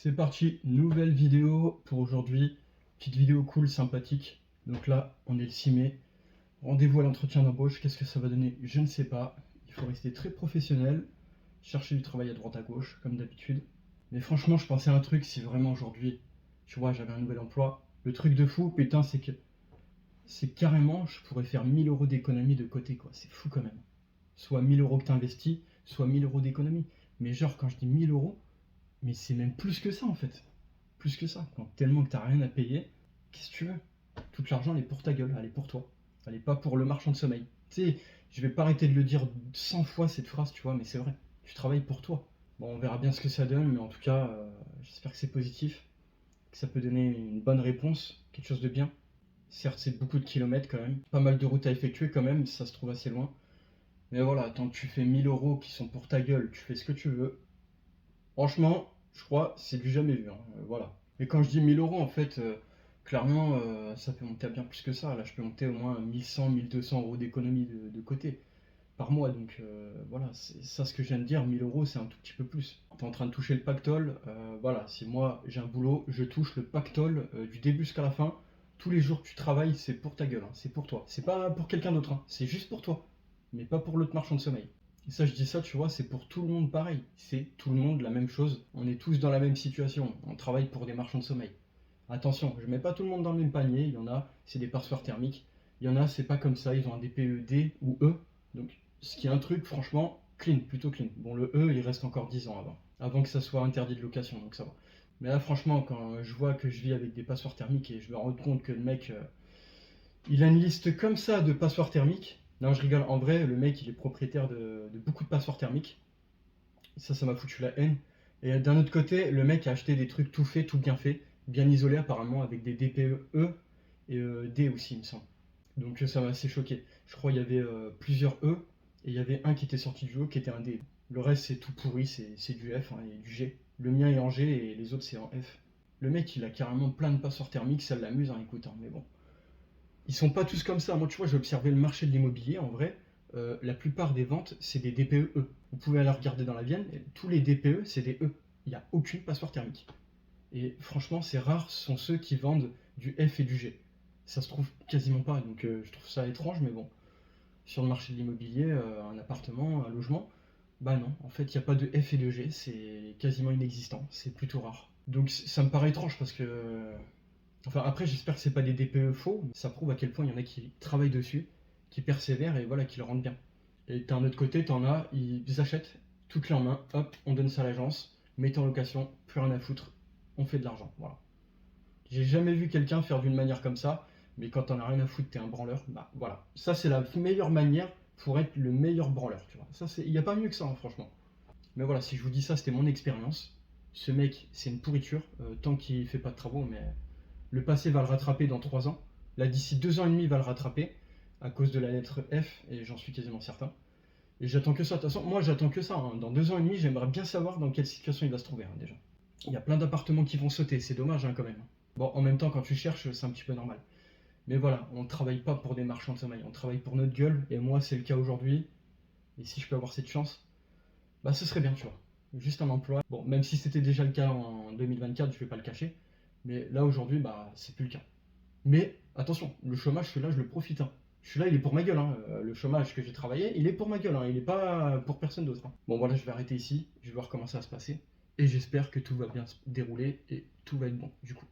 C'est parti, nouvelle vidéo pour aujourd'hui. Petite vidéo cool, sympathique. Donc là, on est le 6 mai. Rendez-vous à l'entretien d'embauche. Qu'est-ce que ça va donner? Je ne sais pas. Il faut rester très professionnel. Chercher du travail à droite à gauche, comme d'habitude. Mais franchement, je pensais à un truc. Si vraiment aujourd'hui, tu vois, j'avais un nouvel emploi. Le truc de fou, putain, c'est carrément, je pourrais faire 1000 euros d'économie de côté, quoi. C'est fou quand même. Soit 1000 euros que tu investis, soit 1000 euros d'économie. Mais genre, quand je dis 1000 euros, mais c'est même plus que ça en fait. Plus que ça. Quand tellement que t'as rien à payer, qu'est-ce que tu veux? Tout l'argent elle est pour ta gueule, elle est pour toi. Elle est pas pour le marchand de sommeil. Tu sais, je vais pas arrêter de le dire 100 fois cette phrase, tu vois, mais c'est vrai. Tu travailles pour toi. Bon, on verra bien ce que ça donne, mais en tout cas, j'espère que c'est positif, que ça peut donner une bonne réponse, quelque chose de bien. Certes, c'est beaucoup de kilomètres quand même, pas mal de routes à effectuer quand même, ça se trouve assez loin. Mais voilà, tant que tu fais 1000 euros qui sont pour ta gueule, tu fais ce que tu veux. Franchement, je crois, c'est du jamais vu, hein, voilà. Mais quand je dis 1000 euros, en fait, clairement, ça peut monter à bien plus que ça. Là, je peux monter au moins à 1100, 1200 euros d'économie de côté par mois. Donc voilà, c'est ça ce que je viens de dire. 1000 euros, c'est un tout petit peu plus. Tu es en train de toucher le pactole. Voilà, si moi j'ai un boulot, je touche le pactole du début jusqu'à la fin. Tous les jours que tu travailles, c'est pour ta gueule, hein, c'est pour toi. C'est pas pour quelqu'un d'autre, hein, c'est juste pour toi. Mais pas pour l'autre marchand de sommeil. Et ça, je dis ça, tu vois, c'est pour tout le monde pareil. C'est tout le monde la même chose. On est tous dans la même situation. On travaille pour des marchands de sommeil. Attention, je mets pas tout le monde dans le même panier. Il y en a, c'est des passoires thermiques. Il y en a, c'est pas comme ça. Ils ont un DPE D ou E. Donc, ce qui est un truc, franchement, clean, plutôt clean. Bon, le E, il reste encore 10 ans avant. Avant que ça soit interdit de location, donc ça va. Mais là, franchement, quand je vois que je vis avec des passoires thermiques et je me rends compte que le mec, il a une liste comme ça de passoires thermiques. Non, je rigole. En vrai, le mec, il est propriétaire de beaucoup de passoires thermiques. Ça m'a foutu la haine. Et d'un autre côté, le mec a acheté des trucs tout faits, tout bien faits, bien isolés apparemment, avec des DPE E et D aussi, il me semble. Donc ça m'a assez choqué. Je crois qu'il y avait plusieurs E, et il y avait un qui était sorti du lot, qui était un D. Le reste, c'est tout pourri, c'est du F, hein, et du G. Le mien est en G, et les autres, c'est en F. Le mec, il a carrément plein de passoires thermiques, ça l'amuse, hein, écoute, hein, mais bon. Ils sont pas tous comme ça. Moi, tu vois, j'ai observé le marché de l'immobilier. En vrai, la plupart des ventes, c'est des DPE E. Vous pouvez aller regarder dans la Vienne. Tous les DPE, c'est des E. Il n'y a aucune passoire thermique. Et franchement, c'est rare sont ceux qui vendent du F et du G. Ça se trouve quasiment pas. Donc, je trouve ça étrange, mais bon. Sur le marché de l'immobilier, un appartement, un logement, bah non. En fait, il n'y a pas de F et de G. C'est quasiment inexistant. C'est plutôt rare. Donc, ça me paraît étrange parce que enfin, après, j'espère que c'est pas des DPE faux, mais ça prouve à quel point il y en a qui travaillent dessus, qui persévèrent et voilà, qui le rendent bien. Et d'un autre côté, t'en as, ils achètent tout clé en main, hop, on donne ça à l'agence, mettez en location, plus rien à foutre, on fait de l'argent. Voilà. J'ai jamais vu quelqu'un faire d'une manière comme ça, mais quand t'en as rien à foutre, t'es un branleur, bah voilà. Ça, c'est la meilleure manière pour être le meilleur branleur, tu vois. Ça, il n'y a pas mieux que ça, hein, franchement. Mais voilà, si je vous dis ça, c'était mon expérience. Ce mec, c'est une pourriture, tant qu'il fait pas de travaux, mais le passé va le rattraper dans 3 ans. Là, d'ici 2 ans et demi, il va le rattraper à cause de la lettre F, et j'en suis quasiment certain. Et j'attends que ça. De toute façon, moi, j'attends que ça, hein. Dans 2 ans et demi, j'aimerais bien savoir dans quelle situation il va se trouver, hein, déjà. Il y a plein d'appartements qui vont sauter, c'est dommage, hein, quand même. Bon, en même temps, quand tu cherches, c'est un petit peu normal. Mais voilà, on ne travaille pas pour des marchands de sommeil, on travaille pour notre gueule, et moi, c'est le cas aujourd'hui. Et si je peux avoir cette chance, bah ce serait bien, tu vois. Juste un emploi. Bon, même si c'était déjà le cas en 2024, je vais pas le cacher. Mais là, aujourd'hui, bah, c'est plus le cas. Mais attention, le chômage, celui-là, je le profite, hein. Celui-là, il est pour ma gueule, hein. Le chômage que j'ai travaillé, il est pour ma gueule, hein. Il n'est pas pour personne d'autre, hein. Bon, voilà, je vais arrêter ici. Je vais voir comment ça va se passer. Et j'espère que tout va bien se dérouler et tout va être bon, du coup.